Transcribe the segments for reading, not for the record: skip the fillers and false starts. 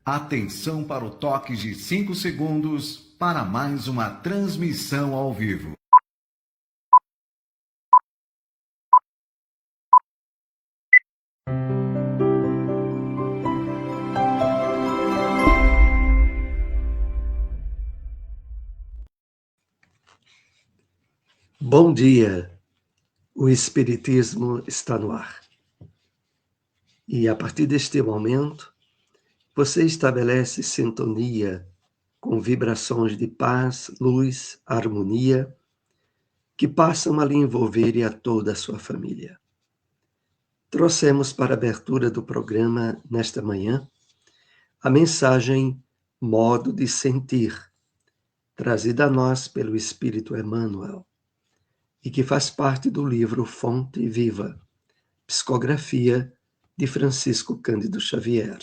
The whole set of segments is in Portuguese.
Atenção para o toque de 5 segundos para mais uma transmissão ao vivo. Bom dia, o Espiritismo está no ar. E a partir deste momento, você estabelece sintonia com vibrações de paz, luz, harmonia, que passam a lhe envolver e a toda a sua família. Trouxemos para a abertura do programa, nesta manhã, a mensagem Modo de Sentir, trazida a nós pelo Espírito Emmanuel, e que faz parte do livro Fonte Viva, psicografia de Francisco Cândido Xavier.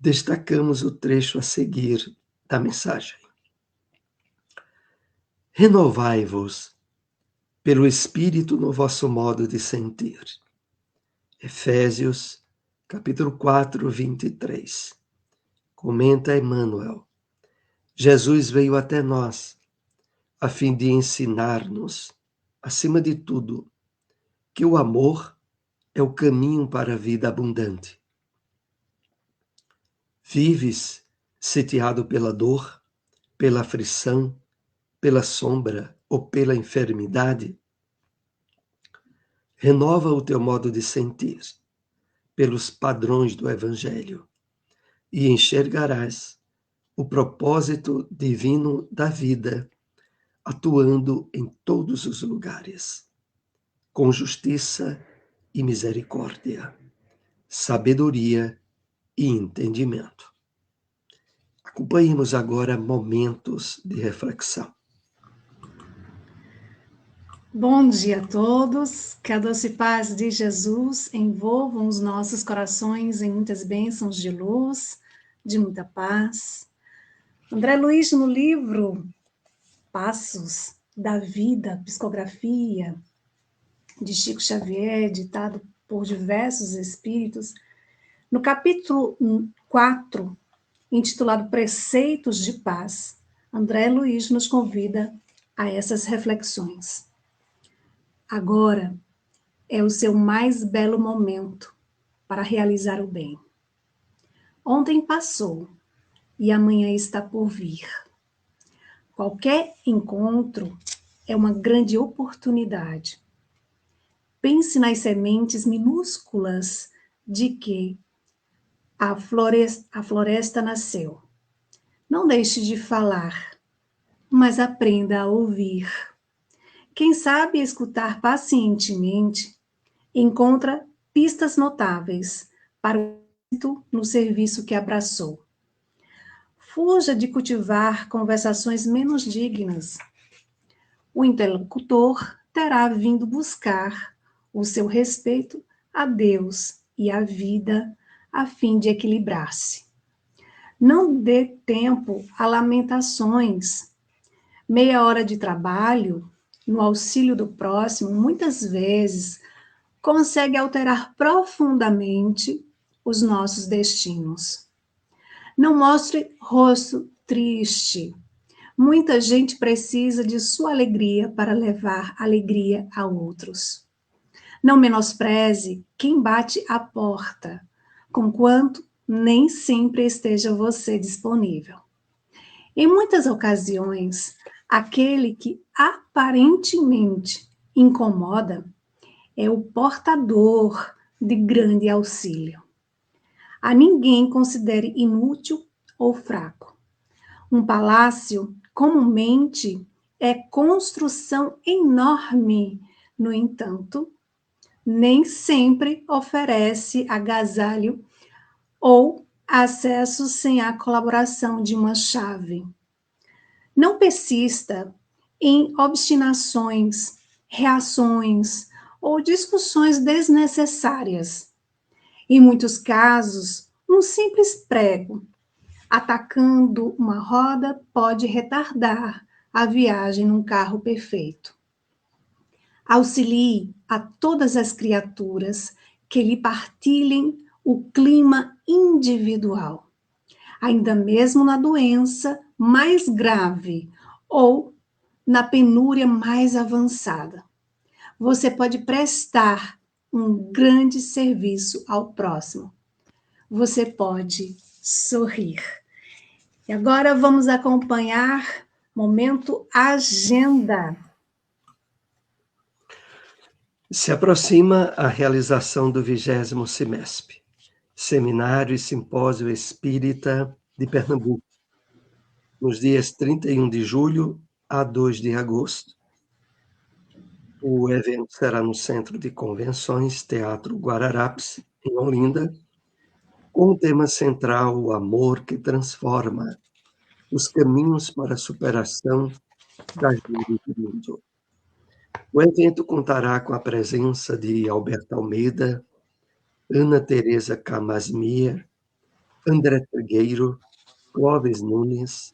Destacamos o trecho a seguir da mensagem. Renovai-vos pelo Espírito no vosso modo de sentir. Efésios, capítulo 4, 23. Comenta Emmanuel. Jesus veio até nós a fim de ensinar-nos, acima de tudo, que o amor é o caminho para a vida abundante. Vives sitiado pela dor, pela aflição, pela sombra ou pela enfermidade? Renova o teu modo de sentir pelos padrões do Evangelho e enxergarás o propósito divino da vida atuando em todos os lugares, com justiça e misericórdia, sabedoria e entendimento. Acompanhemos agora momentos de reflexão. Bom dia a todos, que a doce paz de Jesus envolva os nossos corações em muitas bênçãos de luz, de muita paz. André Luiz, no livro Passos da Vida, psicografia de Chico Xavier, ditado por diversos espíritos, no capítulo 4, intitulado Preceitos de Paz, André Luiz nos convida a essas reflexões. Agora é o seu mais belo momento para realizar o bem. Ontem passou e amanhã está por vir. Qualquer encontro é uma grande oportunidade. Pense nas sementes minúsculas de que a floresta nasceu. Não deixe de falar, mas aprenda a ouvir. Quem sabe escutar pacientemente encontra pistas notáveis para o êxito no serviço que abraçou. Fuja de cultivar conversações menos dignas. O interlocutor terá vindo buscar o seu respeito a Deus e à vida, a fim de equilibrar-se. Não dê tempo a lamentações. Meia hora de trabalho, no auxílio do próximo, muitas vezes consegue alterar profundamente os nossos destinos. Não mostre rosto triste. Muita gente precisa de sua alegria para levar alegria a outros. Não menospreze quem bate à porta, conquanto nem sempre esteja você disponível. Em muitas ocasiões, aquele que aparentemente incomoda é o portador de grande auxílio. A ninguém considere inútil ou fraco. Um palácio, comumente, é construção enorme. No entanto, nem sempre oferece agasalho ou acesso sem a colaboração de uma chave. Não persista em obstinações, reações ou discussões desnecessárias. Em muitos casos, um simples prego atacando uma roda pode retardar a viagem num carro perfeito. Auxilie a todas as criaturas que lhe partilhem o clima individual. ainda mesmo na doença mais grave ou na penúria mais avançada. Você pode prestar um grande serviço ao próximo. Você pode sorrir. E agora vamos acompanhar momento agenda. Se aproxima a realização do 20º SEMESP, Seminário e Simpósio Espírita de Pernambuco, nos dias 31 de julho a 2 de agosto. O evento será no Centro de Convenções Teatro Guararapes, em Olinda, com o tema central o amor que transforma, os caminhos para a superação das dores do mundo. O evento contará com a presença de Alberto Almeida, Ana Teresa Camasmia, André Trigueiro, Clóvis Nunes,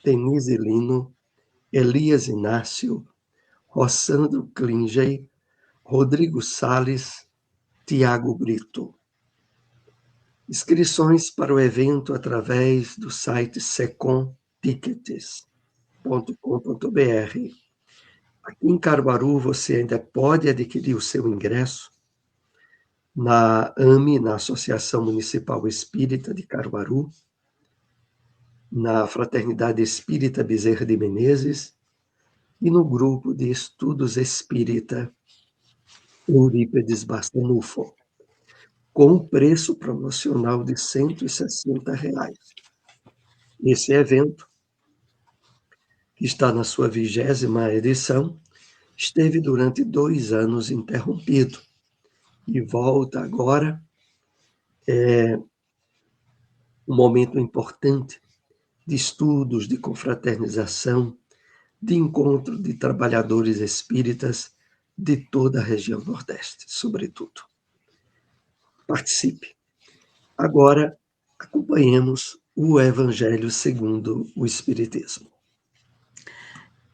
Denise Lino, Elias Inácio, Rossandro Klingey, Rodrigo Salles, Tiago Brito. Inscrições para o evento através do site secomtickets.com.br. Aqui em Caruaru você ainda pode adquirir o seu ingresso na AME, na Associação Municipal Espírita de Caruaru, na Fraternidade Espírita Bezerra de Menezes e no Grupo de Estudos Espírita Eurípides Bastanufo, com preço promocional de R$ 160. Esse evento, que está na sua 20ª edição, esteve durante 2 anos interrompido e volta agora. Um momento importante de estudos, de confraternização, de encontro de trabalhadores espíritas de toda a região Nordeste, sobretudo. Participe. Agora, acompanhemos o Evangelho segundo o Espiritismo.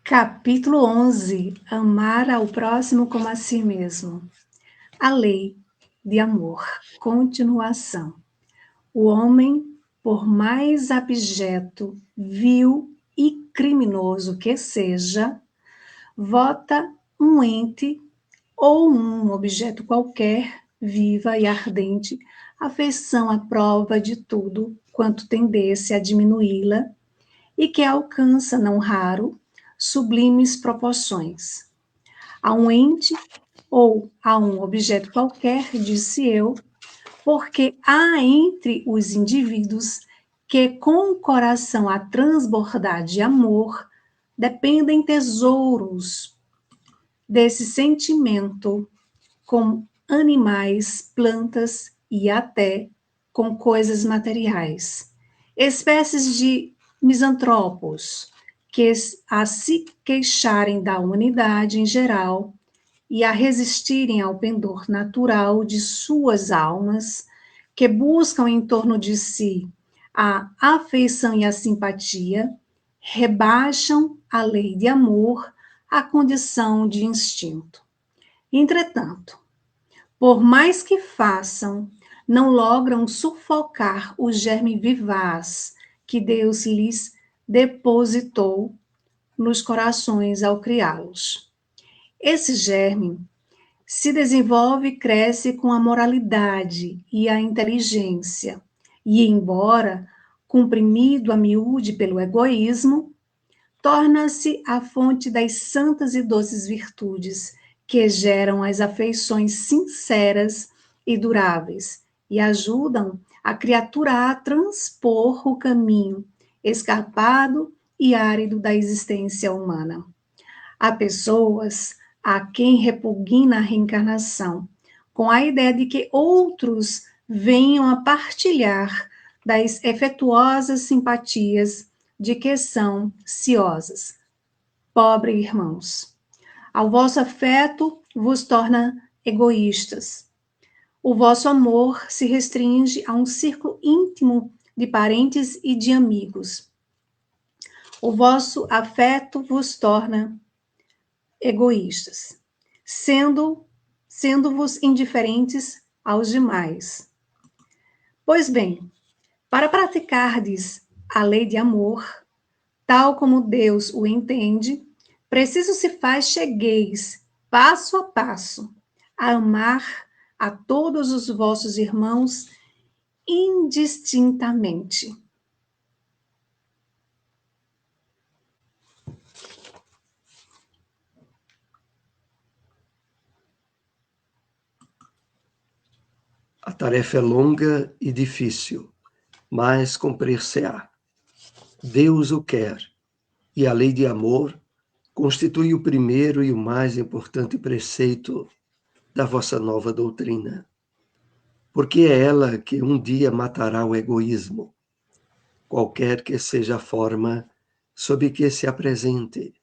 Capítulo 11. Amar ao próximo como a si mesmo. A lei de amor. Continuação. O homem, por mais abjeto, vil e criminoso que seja, vota um ente ou um objeto qualquer, viva e ardente, afeição à prova de tudo quanto tendesse a diminuí-la e que alcança, não raro, sublimes proporções. A um ente ou a um objeto qualquer, disse eu, porque há entre os indivíduos que, com o coração a transbordar de amor, dependem tesouros desse sentimento, com animais, plantas e até com coisas materiais. Espécies de misantropos que, a se queixarem da humanidade em geral e a resistirem ao pendor natural de suas almas, que buscam em torno de si a afeição e a simpatia, rebaixam a lei de amor à condição de instinto. Entretanto, por mais que façam, não logram sufocar o germe vivaz que Deus lhes depositou nos corações ao criá-los. Esse germe se desenvolve e cresce com a moralidade e a inteligência, e, embora comprimido a miúde pelo egoísmo, torna-se a fonte das santas e doces virtudes que geram as afeições sinceras e duráveis e ajudam a criatura a transpor o caminho escarpado e árido da existência humana. Há pessoas a quem repugna a reencarnação, com a ideia de que outros venham a partilhar das efetuosas simpatias de que são ciosas. Pobre irmãos, ao vosso afeto vos torna egoístas. O vosso amor se restringe a um círculo íntimo de parentes e de amigos. O vosso afeto vos torna egoístas, sendo-vos indiferentes aos demais. Pois bem, Para praticardes a lei de amor, tal como Deus o entende, preciso se faz chegueis, passo a passo, a amar a todos os vossos irmãos indistintamente. A tarefa é longa e difícil, mas cumprir-se-á. Deus o quer, e a lei de amor constitui o primeiro e o mais importante preceito da vossa nova doutrina, porque é ela que um dia matará o egoísmo, qualquer que seja a forma sob que se apresente,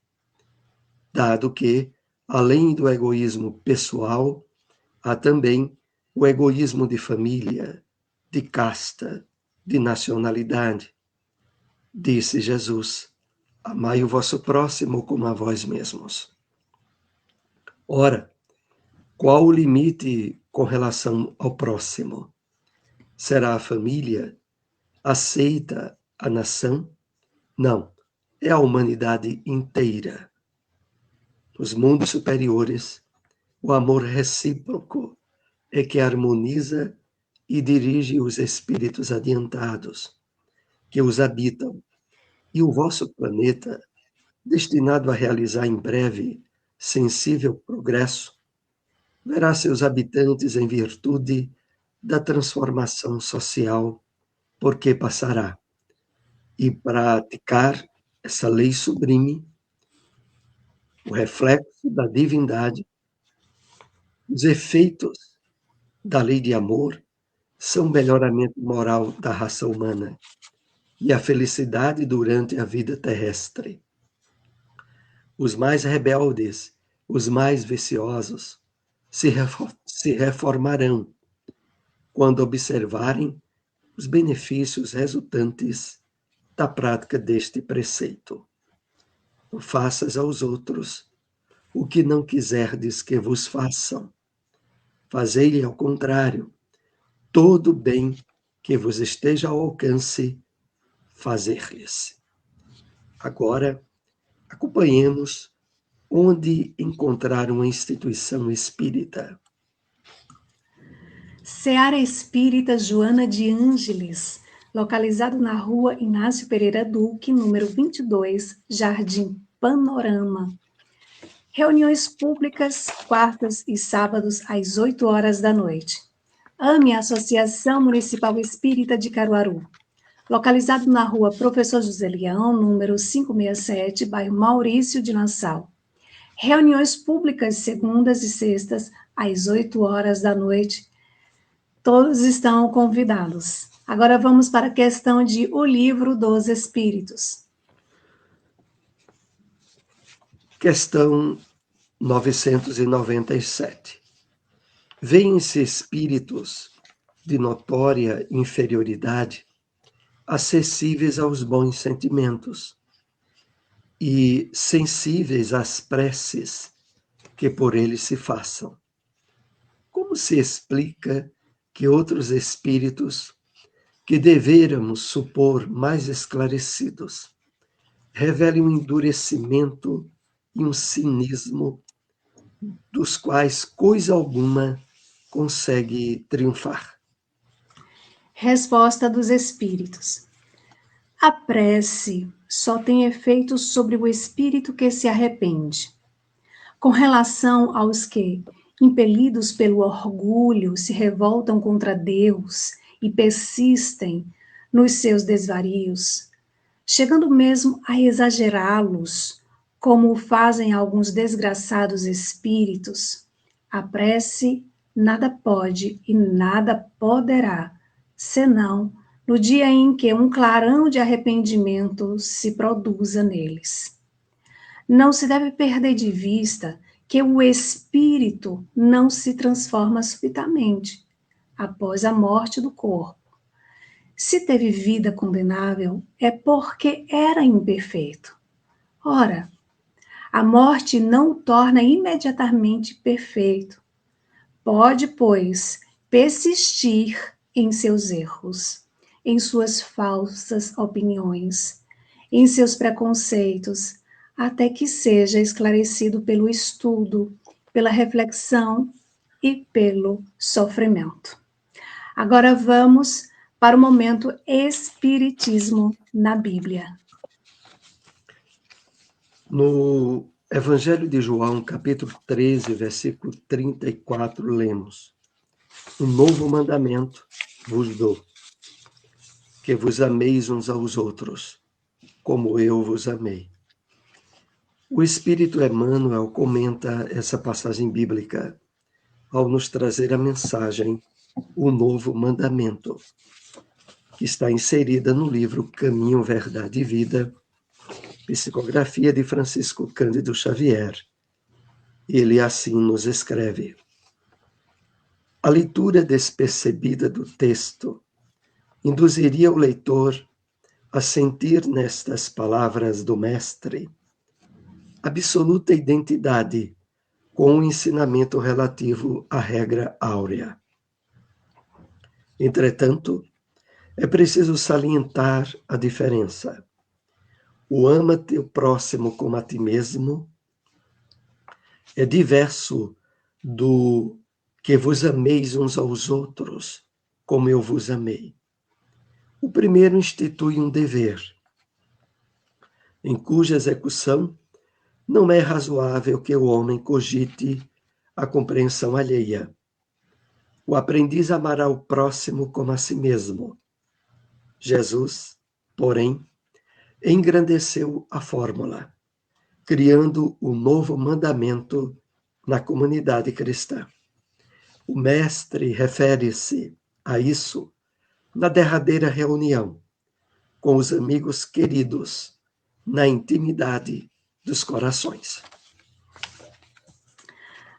dado que, além do egoísmo pessoal, há também o egoísmo de família, de casta, de nacionalidade. Disse Jesus: amai o vosso próximo como a vós mesmos. Ora, qual o limite com relação ao próximo? Será a família? Aceita a nação? Não, é a humanidade inteira. Nos mundos superiores, o amor recíproco é que harmoniza e dirige os espíritos adiantados que os habitam, e o vosso planeta, destinado a realizar em breve sensível progresso, verá seus habitantes em virtude da transformação social por que passará, e praticar essa lei sublime, o reflexo da divindade, os efeitos da lei de amor são o melhoramento moral da raça humana e a felicidade durante a vida terrestre. Os mais rebeldes, os mais viciosos, se reformarão quando observarem os benefícios resultantes da prática deste preceito. Não faças aos outros o que não quiserdes que vos façam. Fazei-lhe ao contrário, todo o bem que vos esteja ao alcance, fazer-lhes. Agora, acompanhemos onde encontrar uma instituição espírita. Seara Espírita Joana de Ângeles, localizado na rua Inácio Pereira Duque, número 22, Jardim Panorama. Reuniões públicas, quartas e sábados, às 8 horas da noite. AME, Associação Municipal Espírita de Caruaru. Localizado na rua Professor José Leão, número 567, bairro Maurício de Nassau. Reuniões públicas, segundas e sextas, às 8 horas da noite. Todos estão convidados. Agora vamos para a questão de O Livro dos Espíritos. Questão 997. Veem-se espíritos de notória inferioridade acessíveis aos bons sentimentos e sensíveis às preces que por eles se façam. Como se explica que outros espíritos, que devêramos supor mais esclarecidos, revelem um endurecimento e um cinismo dos quais coisa alguma consegue triunfar? Resposta dos Espíritos. A prece só tem efeito sobre o espírito que se arrepende. Com relação aos que, impelidos pelo orgulho, se revoltam contra Deus e persistem nos seus desvarios, chegando mesmo a exagerá-los, como o fazem alguns desgraçados espíritos, a prece nada pode e nada poderá, senão no dia em que um clarão de arrependimento se produza neles. Não se deve perder de vista que o espírito não se transforma subitamente, após a morte do corpo. Se teve vida condenável, é porque era imperfeito. Ora, a morte não o torna imediatamente perfeito. Pode, pois, persistir em seus erros. em suas falsas opiniões, em seus preconceitos, até que seja esclarecido pelo estudo, pela reflexão e pelo sofrimento. Agora vamos para o momento Espiritismo na Bíblia. No Evangelho de João, capítulo 13, versículo 34, lemos: Um novo mandamento vos dou, que vos ameis uns aos outros, como eu vos amei. O Espírito Emmanuel comenta essa passagem bíblica ao nos trazer a mensagem O Novo Mandamento, que está inserida no livro Caminho, Verdade e Vida, psicografia de Francisco Cândido Xavier. Ele assim nos escreve: a leitura despercebida do texto induziria o leitor a sentir nestas palavras do Mestre absoluta identidade com o ensinamento relativo à regra áurea. Entretanto, é preciso salientar a diferença. O ama teu próximo como a ti mesmo é diverso do que vos ameis uns aos outros, como eu vos amei. O primeiro institui um dever, em cuja execução não é razoável que o homem cogite a compreensão alheia. O aprendiz amará o próximo como a si mesmo. Jesus, porém, engrandeceu a fórmula, criando o novo mandamento na comunidade cristã. O Mestre refere-se a isso na derradeira reunião com os amigos queridos, na intimidade dos corações.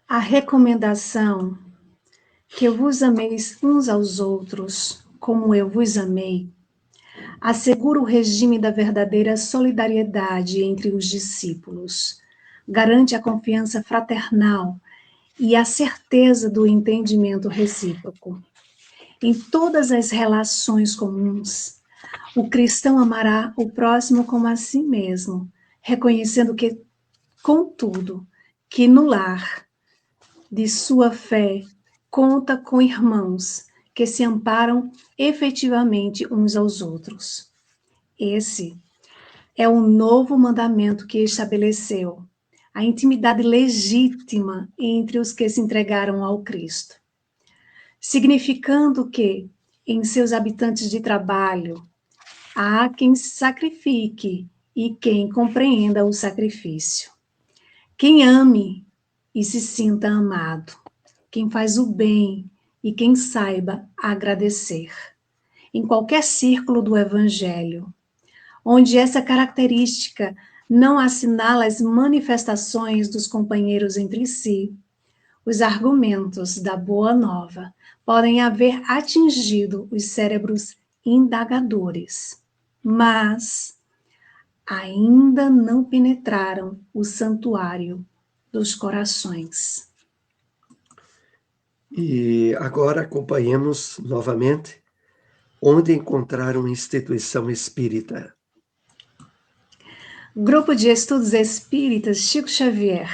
A recomendação que vos ameis uns aos outros, como eu vos amei, assegura o regime da verdadeira solidariedade entre os discípulos, garante a confiança fraternal e a certeza do entendimento recíproco. Em todas as relações comuns, o cristão amará o próximo como a si mesmo, reconhecendo que, contudo, que no lar de sua fé conta com irmãos que se amparam efetivamente uns aos outros. Esse é o novo mandamento que estabeleceu a intimidade legítima entre os que se entregaram ao Cristo, significando que, em seus habitantes de trabalho, há quem se sacrifique e quem compreenda o sacrifício. Quem ame e se sinta amado. Quem faz o bem e quem saiba agradecer. Em qualquer círculo do Evangelho, onde essa característica não assinala as manifestações dos companheiros entre si, os argumentos da Boa Nova podem haver atingido os cérebros indagadores, mas ainda não penetraram o santuário dos corações. E agora acompanhemos novamente onde encontrar uma instituição espírita. Grupo de Estudos Espíritas Chico Xavier,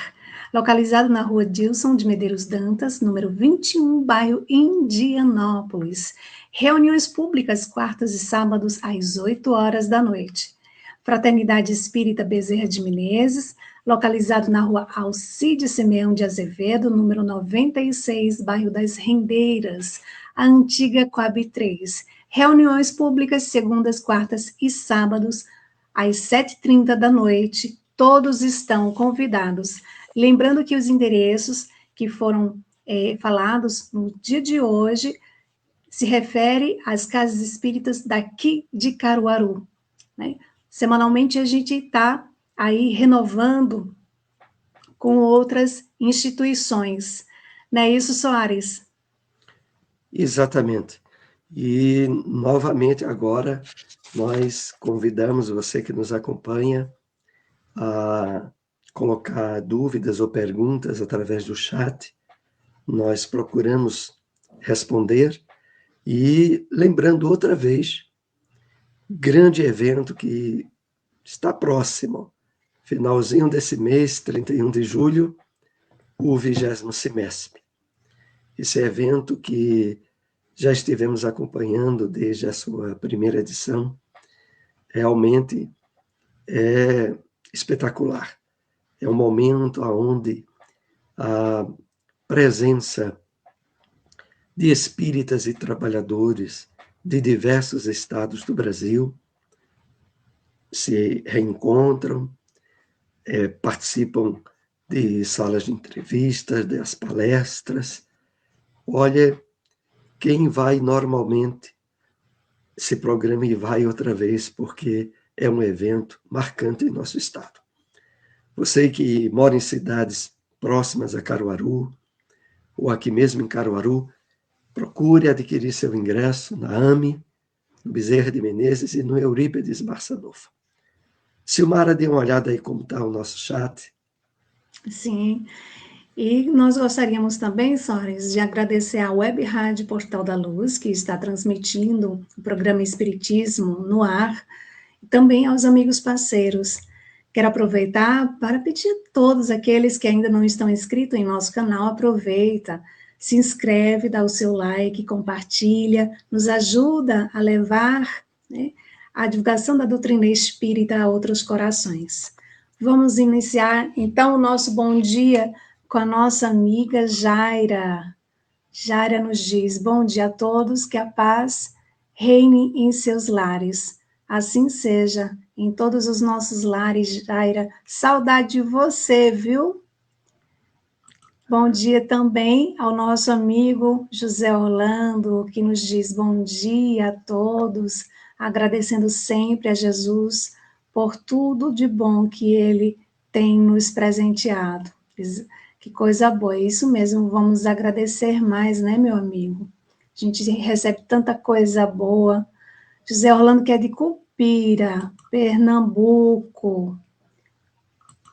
localizado na rua Dilson de Medeiros Dantas, número 21, bairro Indianópolis. Reuniões públicas quartas e sábados às 8 horas da noite. Fraternidade Espírita Bezerra de Menezes, localizado na rua Alcide Simeão de Azevedo, número 96, bairro das Rendeiras, a antiga Coab 3. Reuniões públicas segundas, quartas e sábados, às 7h30 da noite. Todos estão convidados. Lembrando que os endereços que foram falados no dia de hoje se refere às casas espíritas daqui de Caruaru, né? Semanalmente a gente está aí renovando com outras instituições. Não é isso, Soares? Exatamente. E, novamente, agora, nós convidamos você que nos acompanha a colocar dúvidas ou perguntas através do chat. Nós procuramos responder. E lembrando outra vez grande evento que está próximo, finalzinho desse mês, 31 de julho, o 20º semestre. Esse evento que já estivemos acompanhando desde a sua primeira edição, realmente é espetacular. É um momento onde a presença de espíritas e trabalhadores de diversos estados do Brasil se reencontram, participam de salas de entrevistas, das palestras. Olha, quem vai normalmente se programa e vai outra vez, porque é um evento marcante em nosso estado. Você que mora em cidades próximas a Caruaru, ou aqui mesmo em Caruaru, procure adquirir seu ingresso na AME, no Bezerra de Menezes e no Eurípides Barçanufo. Silmara, dê uma olhada aí como está o nosso chat. Sim, e nós gostaríamos também, Soares, de agradecer à Web Rádio Portal da Luz, que está transmitindo o programa Espiritismo no ar, e também aos amigos parceiros. Quero aproveitar para pedir a todos aqueles que ainda não estão inscritos em nosso canal, aproveita, se inscreve, dá o seu like, compartilha, nos ajuda a levar, né, a divulgação da doutrina espírita a outros corações. Vamos iniciar, então, o nosso bom dia com a nossa amiga Jaira. Jaira nos diz, bom dia a todos, que a paz reine em seus lares. Assim seja, em todos os nossos lares, Jaira. Saudade de você, viu? Bom dia também ao nosso amigo José Orlando, que nos diz bom dia a todos, agradecendo sempre a Jesus por tudo de bom que ele tem nos presenteado. Que coisa boa, é isso mesmo, vamos agradecer mais, né, meu amigo? A gente recebe tanta coisa boa. José Orlando, que é de Cupira, Pernambuco.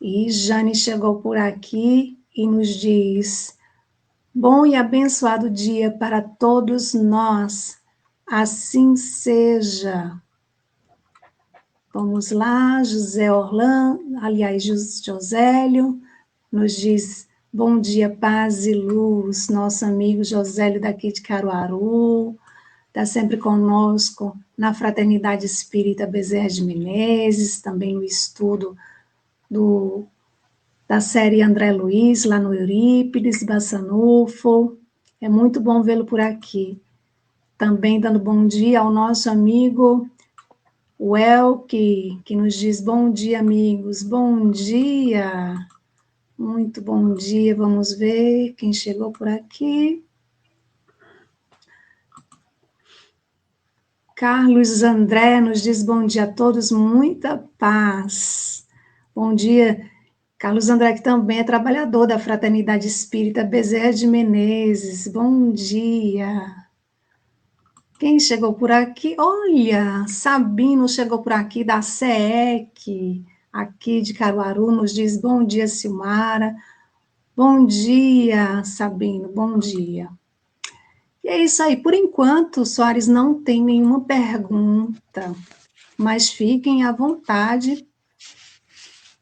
E Jane chegou por aqui e nos diz: bom e abençoado dia para todos nós, assim seja. Vamos lá, José Orlando, aliás, Josélio, nos diz: bom dia, paz e luz, nosso amigo Josélio daqui de Caruaru, está sempre conosco na Fraternidade Espírita Bezerra de Menezes, também no estudo da série André Luiz, lá no Eurípides, Bassanufo. É muito bom vê-lo por aqui. Também dando bom dia ao nosso amigo o Elke, que nos diz bom dia, amigos. Bom dia. Muito bom dia. Vamos ver quem chegou por aqui. Carlos André nos diz bom dia a todos, muita paz. Bom dia, Carlos André, que também é trabalhador da Fraternidade Espírita Bezerra de Menezes. Bom dia. Quem chegou por aqui? Olha, Sabino chegou por aqui da SEEC, aqui de Caruaru, nos diz bom dia, Silmara. Bom dia, Sabino, bom dia. E é isso aí. Por enquanto, Soares não tem nenhuma pergunta, mas fiquem à vontade.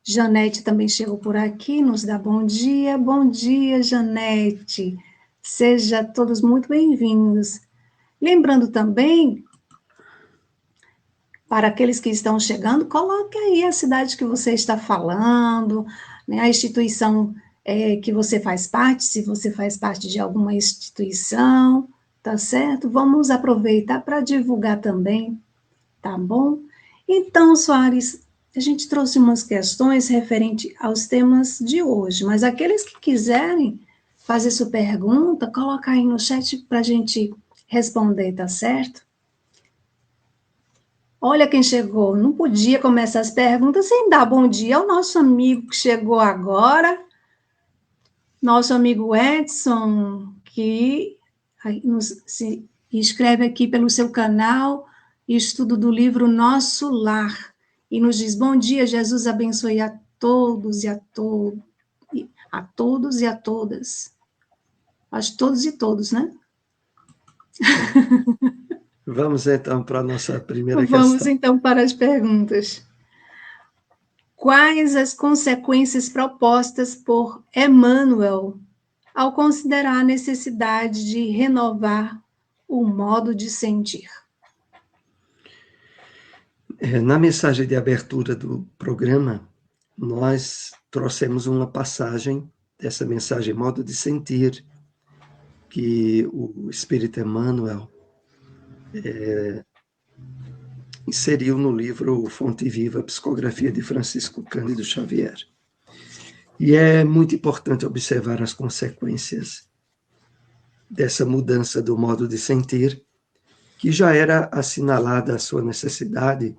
Janete também chegou por aqui, nos dá bom dia. Bom dia, Janete. Sejam todos muito bem-vindos. Lembrando também, para aqueles que estão chegando, coloque aí a cidade que você está falando, né, a instituição que você faz parte, se você faz parte de alguma instituição, tá certo? Vamos aproveitar para divulgar também, tá bom? Então, Soares, a gente trouxe umas questões referente aos temas de hoje, mas aqueles que quiserem fazer sua pergunta, coloca aí no chat para a gente responder, tá certo? Olha quem chegou, não podia começar as perguntas sem dar bom dia ao nosso amigo que chegou agora, nosso amigo Edson, que se inscreve aqui pelo seu canal, estudo do livro Nosso Lar, e nos diz, bom dia, Jesus abençoe a todos e a todos e a todas. Acho todos e todos, né? Vamos então para a nossa primeira Vamos questão. então para as perguntas. Quais as consequências propostas por Emmanuel ao considerar a necessidade de renovar o modo de sentir? Na mensagem de abertura do programa, nós trouxemos uma passagem dessa mensagem Modo de Sentir, que o Espírito Emmanuel inseriu no livro Fonte Viva, Psicografia de Francisco Cândido Xavier. E é muito importante observar as consequências dessa mudança do modo de sentir, que já era assinalada a sua necessidade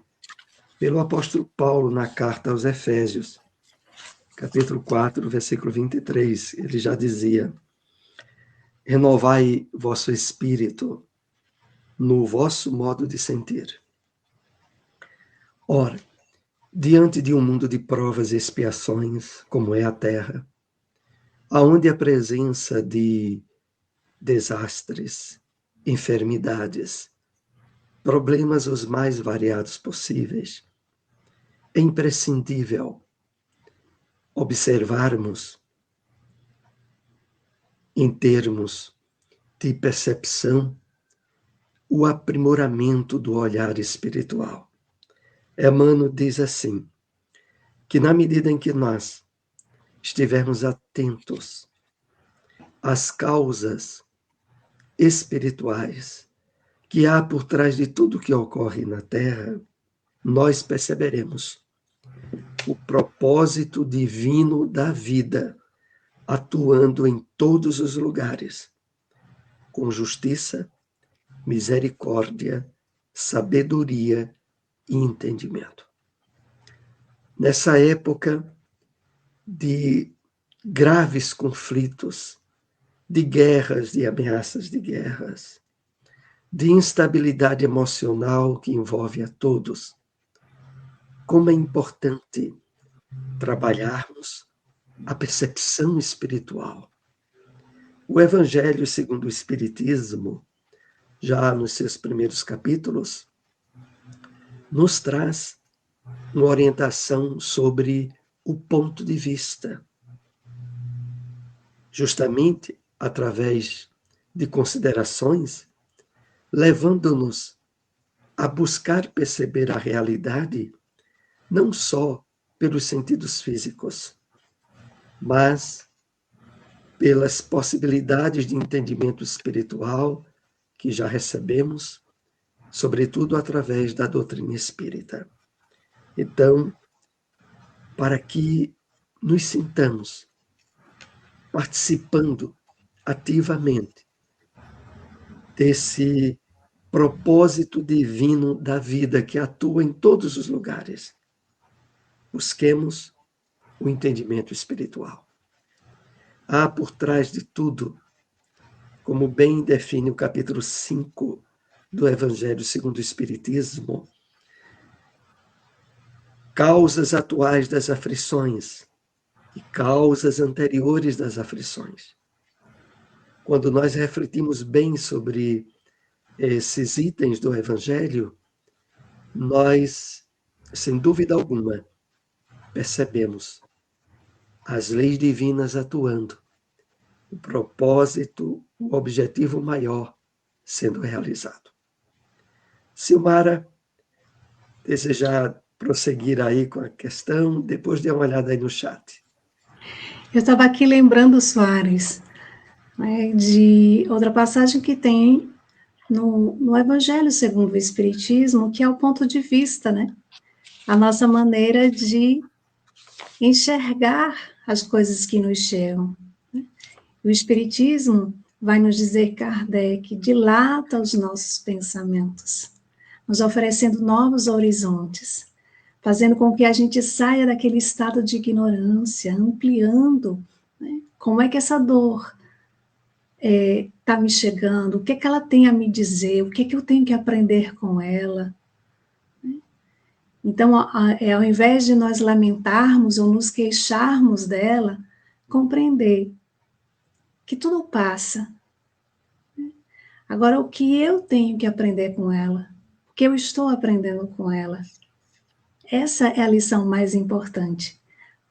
pelo apóstolo Paulo na carta aos Efésios, capítulo 4, versículo 23. Ele já dizia: renovai vosso espírito no vosso modo de sentir. Ora, diante de um mundo de provas e expiações, como é a Terra, aonde a presença de desastres, enfermidades, problemas os mais variados possíveis, é imprescindível observarmos em termos de percepção o aprimoramento do olhar espiritual. Emmanuel diz assim, que na medida em que nós estivermos atentos às causas espirituais que há por trás de tudo que ocorre na Terra, nós perceberemos o propósito divino da vida atuando em todos os lugares, com justiça, misericórdia, sabedoria e entendimento. Nessa época de graves conflitos, de guerras, de ameaças de guerras, de instabilidade emocional que envolve a todos, como é importante trabalharmos a percepção espiritual. O Evangelho segundo o Espiritismo, já nos seus primeiros capítulos, nos traz uma orientação sobre o ponto de vista, justamente através de considerações, levando-nos a buscar perceber a realidade não só pelos sentidos físicos, mas pelas possibilidades de entendimento espiritual que já recebemos, sobretudo através da doutrina espírita. Então, para que nos sintamos participando ativamente desse propósito divino da vida que atua em todos os lugares, busquemos o entendimento espiritual. Há por trás de tudo, como bem define o capítulo 5 do Evangelho segundo o Espiritismo, causas atuais das aflições e causas anteriores das aflições. Quando nós refletimos bem sobre esses itens do Evangelho, nós, sem dúvida alguma, percebemos as leis divinas atuando, o propósito, o objetivo maior sendo realizado. Silmara, desejar prosseguir aí com a questão, depois de uma olhada aí no chat. Eu estava aqui lembrando, Soares, né, de outra passagem que tem no Evangelho segundo o Espiritismo, que é o ponto de vista, né? A nossa maneira de enxergar as coisas que nos chegam. Né? O Espiritismo, vai nos dizer Kardec, dilata os nossos pensamentos, nos oferecendo novos horizontes, fazendo com que a gente saia daquele estado de ignorância, ampliando, né? Como é que essa dor está me chegando, o que é que ela tem a me dizer, o que é que eu tenho que aprender com ela. Então, ao invés de nós lamentarmos ou nos queixarmos dela, compreender que tudo passa. Agora, o que eu tenho que aprender com ela? O que eu estou aprendendo com ela? Essa é a lição mais importante.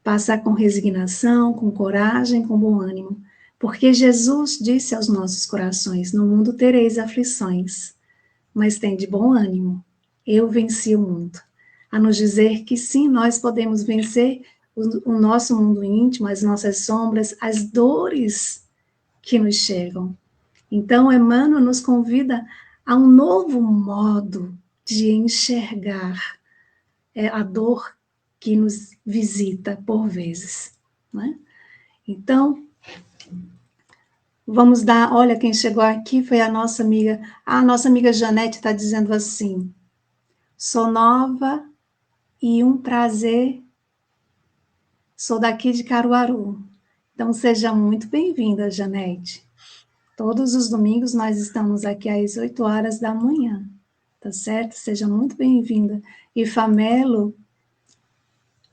Passar com resignação, com coragem, com bom ânimo. Porque Jesus disse aos nossos corações: no mundo tereis aflições, mas tem de bom ânimo. Eu venci o mundo. A nos dizer que sim, nós podemos vencer o nosso mundo íntimo, as nossas sombras, as dores que nos chegam. Então, Emmanuel nos convida a um novo modo de enxergar a dor que nos visita por vezes, né? Então, vamos dar, olha, quem chegou aqui foi a nossa amiga Janete está dizendo assim: sou nova e um prazer, sou daqui de Caruaru. Então, seja muito bem-vinda, Janete. Todos os domingos nós estamos aqui às 8 horas da manhã, tá certo? Seja muito bem-vinda. E Famelo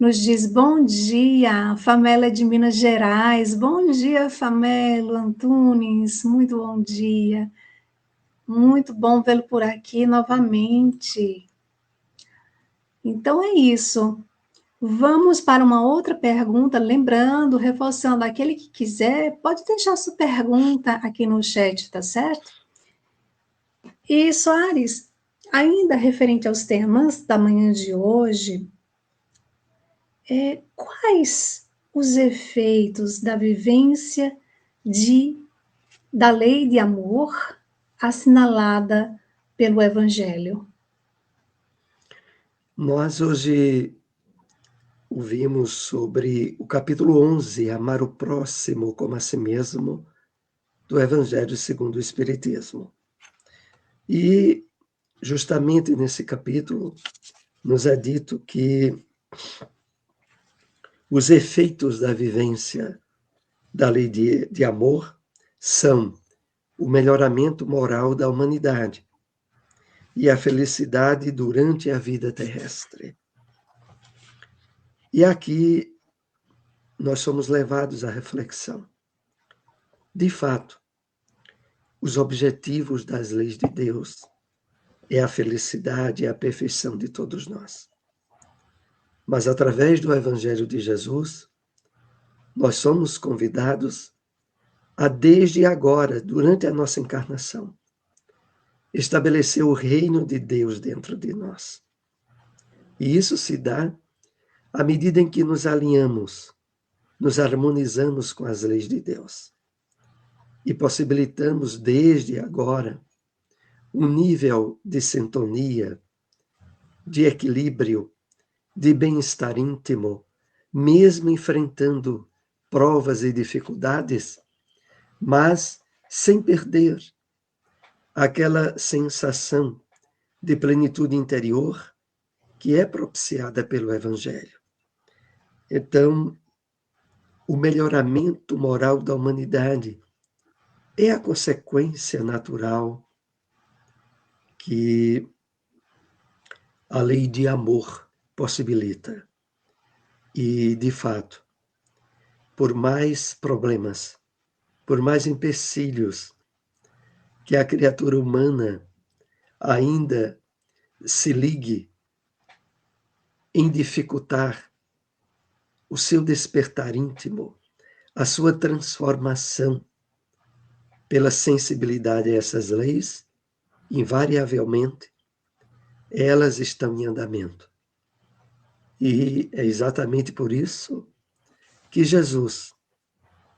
nos diz bom dia, Famelo é de Minas Gerais. Bom dia, Famelo Antunes, muito bom dia. Muito bom vê-lo por aqui novamente. Então é isso. Vamos para uma outra pergunta, lembrando, reforçando, aquele que quiser, pode deixar sua pergunta aqui no chat, tá certo? E Soares, ainda referente aos temas da manhã de hoje, quais os efeitos da vivência da lei de amor assinalada pelo Evangelho? Nós hoje ouvimos sobre o capítulo 11, Amar o Próximo como a Si Mesmo, do Evangelho segundo o Espiritismo. E, justamente nesse capítulo, nos é dito que os efeitos da vivência da lei de amor são o melhoramento moral da humanidade e a felicidade durante a vida terrestre. E aqui nós somos levados à reflexão. De fato, os objetivos das leis de Deus é a felicidade e a perfeição de todos nós. Mas através do Evangelho de Jesus, nós somos convidados a, desde agora, durante a nossa encarnação, estabelecer o reino de Deus dentro de nós. E isso se dá à medida em que nos alinhamos, nos harmonizamos com as leis de Deus e possibilitamos desde agora um nível de sintonia, de equilíbrio, de bem-estar íntimo, mesmo enfrentando provas e dificuldades, mas sem perder aquela sensação de plenitude interior que é propiciada pelo Evangelho. Então, o melhoramento moral da humanidade é a consequência natural que a lei de amor possibilita. E, de fato, por mais problemas, por mais empecilhos que a criatura humana ainda se ligue em dificultar o seu despertar íntimo, a sua transformação pela sensibilidade a essas leis, invariavelmente, elas estão em andamento. E é exatamente por isso que Jesus,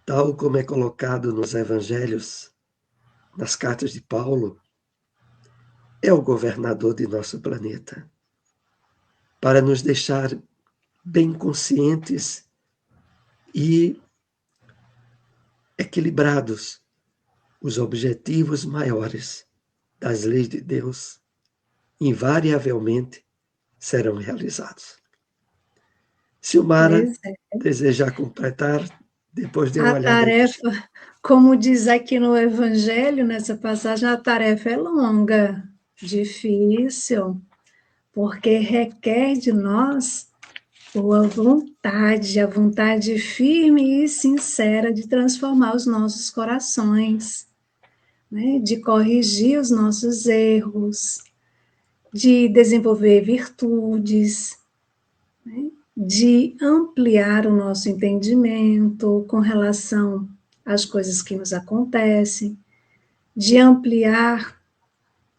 tal como é colocado nos evangelhos, nas cartas de Paulo, é o governador de nosso planeta, para nos deixar bem conscientes e equilibrados os objetivos maiores das leis de Deus, invariavelmente serão realizados. Silmara, desejar completar, depois de uma A olhada tarefa, como diz aqui no Evangelho, nessa passagem, a tarefa é longa, difícil, porque requer de nós boa vontade, a vontade firme e sincera de transformar os nossos corações. né, de corrigir os nossos erros, de desenvolver virtudes, né, de ampliar o nosso entendimento com relação às coisas que nos acontecem, de ampliar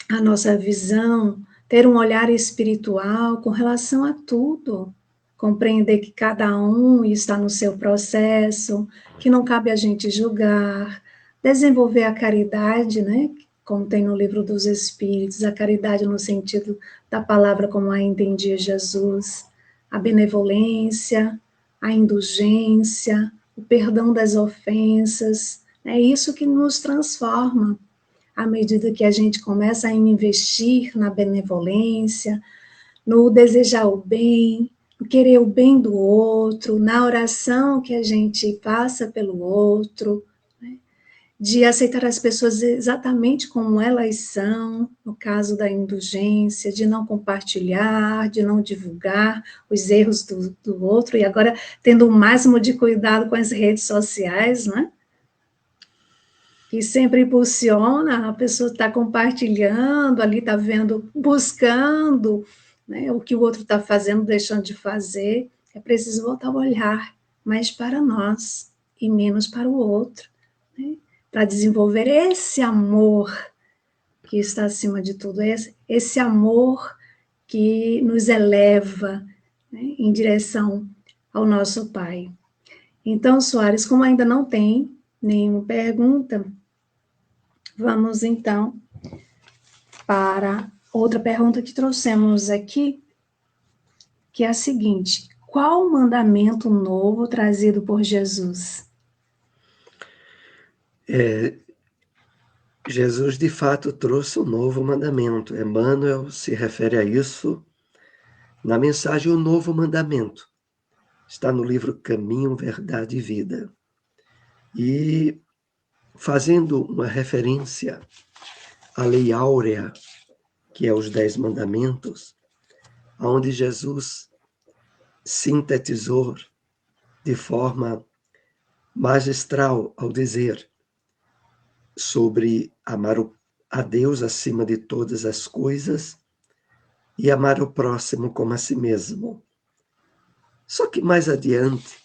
a nossa visão, ter um olhar espiritual com relação a tudo, compreender que cada um está no seu processo, que não cabe a gente julgar, desenvolver a caridade, né? Como tem no livro dos Espíritos, a caridade no sentido da palavra como a entendia Jesus, a benevolência, a indulgência, o perdão das ofensas, é isso que nos transforma à medida que a gente começa a investir na benevolência, no desejar o bem, no querer o bem do outro, na oração que a gente passa pelo outro, né? De aceitar as pessoas exatamente como elas são, no caso da indulgência, de não compartilhar, de não divulgar os erros do outro, e agora tendo o máximo de cuidado com as redes sociais, né? Que sempre impulsiona, a pessoa está compartilhando, ali está vendo, buscando, né, o que o outro está fazendo, deixando de fazer. É preciso voltar o olhar mais para nós e menos para o outro, né, para desenvolver esse amor que está acima de tudo, esse amor que nos eleva, né, em direção ao nosso Pai. Então, Soares, como ainda não tem nenhuma pergunta, vamos então para outra pergunta que trouxemos aqui, que é a seguinte: qual o mandamento novo trazido por Jesus? Jesus, de fato, trouxe um novo mandamento. Emmanuel se refere a isso na mensagem O Novo Mandamento. Está no livro Caminho, Verdade e Vida. E fazendo uma referência à lei áurea, que é os 10 mandamentos, onde Jesus sintetizou de forma magistral ao dizer sobre amar a Deus acima de todas as coisas e amar o próximo como a si mesmo. Só que mais adiante,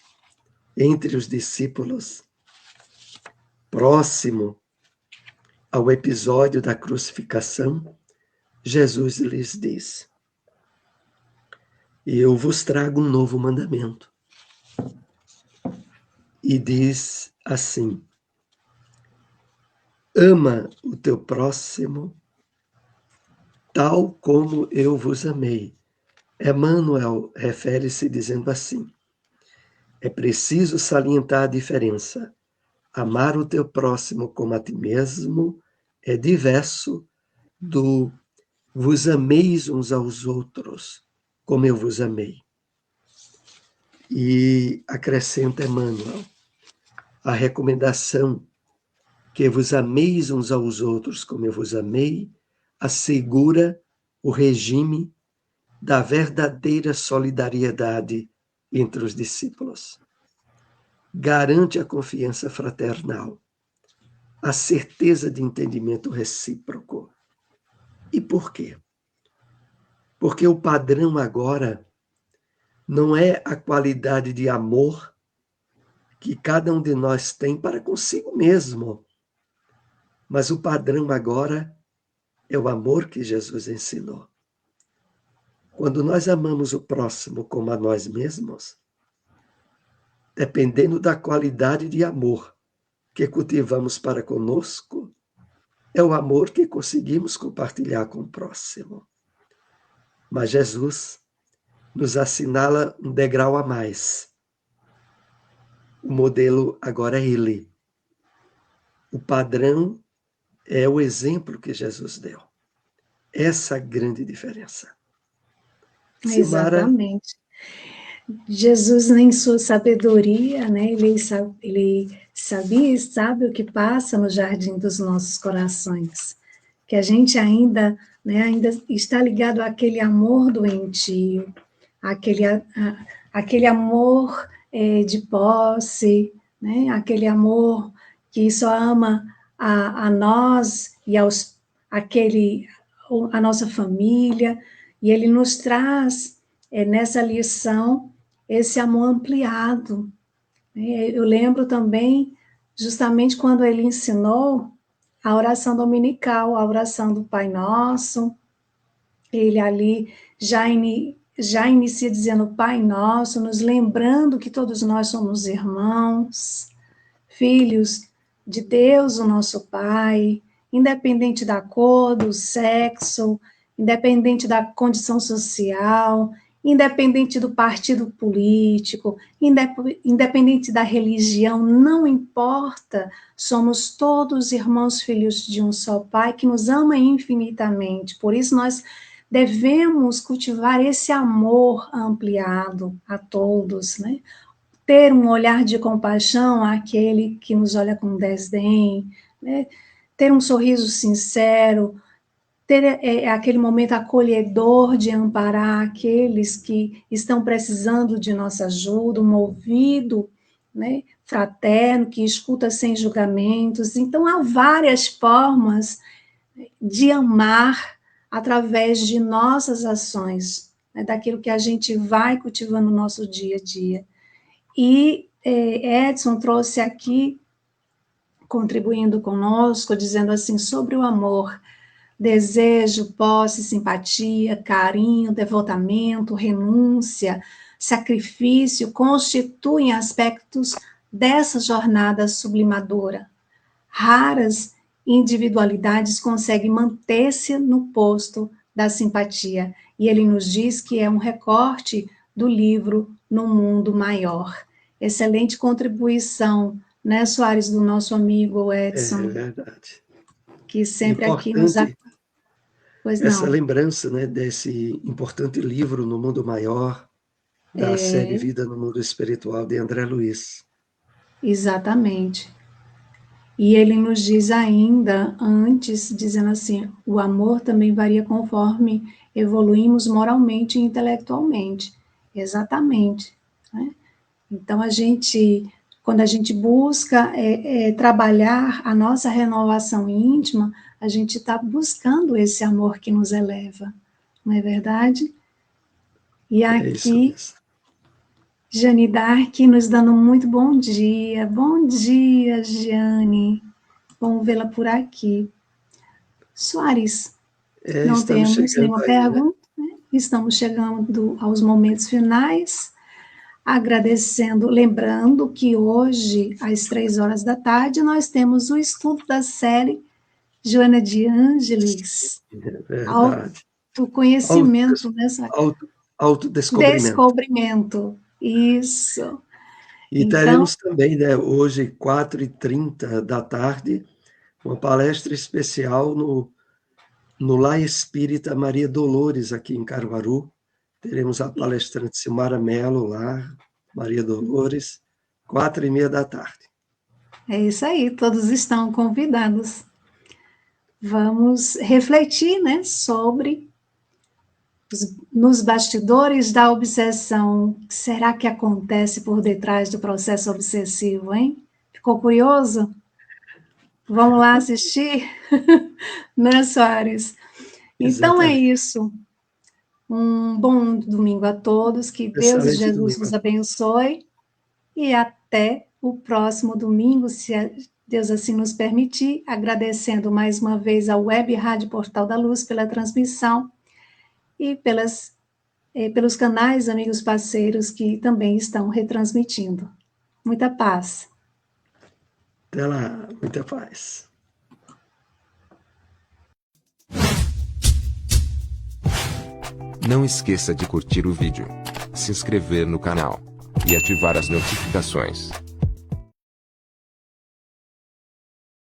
entre os discípulos, próximo ao episódio da crucificação, Jesus lhes diz: eu vos trago um novo mandamento. E diz assim: ama o teu próximo tal como eu vos amei. Emmanuel refere-se dizendo assim: é preciso salientar a diferença. Amar o teu próximo como a ti mesmo é diverso do vos ameis uns aos outros como eu vos amei. E acrescenta Emmanuel: a recomendação que vos ameis uns aos outros como eu vos amei assegura o regime da verdadeira solidariedade entre os discípulos. Garante a confiança fraternal, a certeza de entendimento recíproco. E por quê? Porque o padrão agora não é a qualidade de amor que cada um de nós tem para consigo mesmo, mas o padrão agora é o amor que Jesus ensinou. Quando nós amamos o próximo como a nós mesmos, dependendo da qualidade de amor que cultivamos para conosco, é o amor que conseguimos compartilhar com o próximo. Mas Jesus nos assinala um degrau a mais. O modelo agora é ele. O padrão é o exemplo que Jesus deu. Essa grande diferença. Silmara, Exatamente. Jesus, em sua sabedoria, né, ele sabia e sabe o que passa no jardim dos nossos corações. Que a gente ainda, né, ainda está ligado àquele amor doentio, aquele amor de posse, né, aquele amor que só ama a nós e a nossa família, e ele nos traz nessa lição esse amor ampliado. Eu lembro também, justamente quando ele ensinou a oração dominical, a oração do Pai Nosso, ele ali já inicia dizendo Pai Nosso, nos lembrando que todos nós somos irmãos, filhos de Deus, o nosso Pai, independente da cor, do sexo, independente da condição social, independente do partido político, independente da religião, não importa, somos todos irmãos filhos de um só Pai que nos ama infinitamente. Por isso nós devemos cultivar esse amor ampliado a todos, né? Ter um olhar de compaixão àquele que nos olha com desdém, né? Ter um sorriso sincero, ter aquele momento acolhedor de amparar aqueles que estão precisando de nossa ajuda, um ouvido, né, fraterno, que escuta sem julgamentos. Então, há várias formas de amar através de nossas ações, né, daquilo que a gente vai cultivando no nosso dia a dia. E Edson trouxe aqui, contribuindo conosco, dizendo assim, sobre o amor: desejo, posse, simpatia, carinho, devotamento, renúncia, sacrifício constituem aspectos dessa jornada sublimadora. Raras individualidades conseguem manter-se no posto da simpatia. E ele nos diz que é um recorte do livro No Mundo Maior. Excelente contribuição, né, Soares, do nosso amigo Edson. É verdade. Que sempre aqui nos... Pois não. Essa lembrança, né, desse importante livro No Mundo Maior, da série Vida no Mundo Espiritual, de André Luiz. Exatamente. E ele nos diz ainda, antes, dizendo assim, o amor também varia conforme evoluímos moralmente e intelectualmente. Exatamente. Né? Então, quando a gente busca trabalhar a nossa renovação íntima, a gente está buscando esse amor que nos eleva, não é verdade? E aqui, Jane Dark nos dando muito bom dia. Bom dia, Jane. Vamos vê-la por aqui. Soares, não temos nenhuma pergunta, né? Estamos chegando aos momentos finais. Agradecendo, lembrando que hoje, às 3 horas da tarde, nós temos o estudo da série Joana de Ângeles, autoconhecimento, autodescobrimento, isso. E então, teremos também, né, hoje, 4h30 da tarde, uma palestra especial no Lar Espírita Maria Dolores, aqui em Caruaru. Teremos a palestrante Silmara Mello lá, Maria Dolores, 4h30 da tarde. É isso aí, todos estão convidados. Vamos refletir, né, sobre nos bastidores da obsessão. O que será que acontece por detrás do processo obsessivo, hein? Ficou curioso? Vamos lá assistir? Né, Soares? Então é isso. Um bom domingo a todos, que Deus e Jesus nos abençoe, e até o próximo domingo, se Deus assim nos permitir, agradecendo mais uma vez ao Web Rádio Portal da Luz pela transmissão e pelos canais, amigos parceiros que também estão retransmitindo. Muita paz. Até lá, muita paz. Não esqueça de curtir o vídeo, se inscrever no canal e ativar as notificações.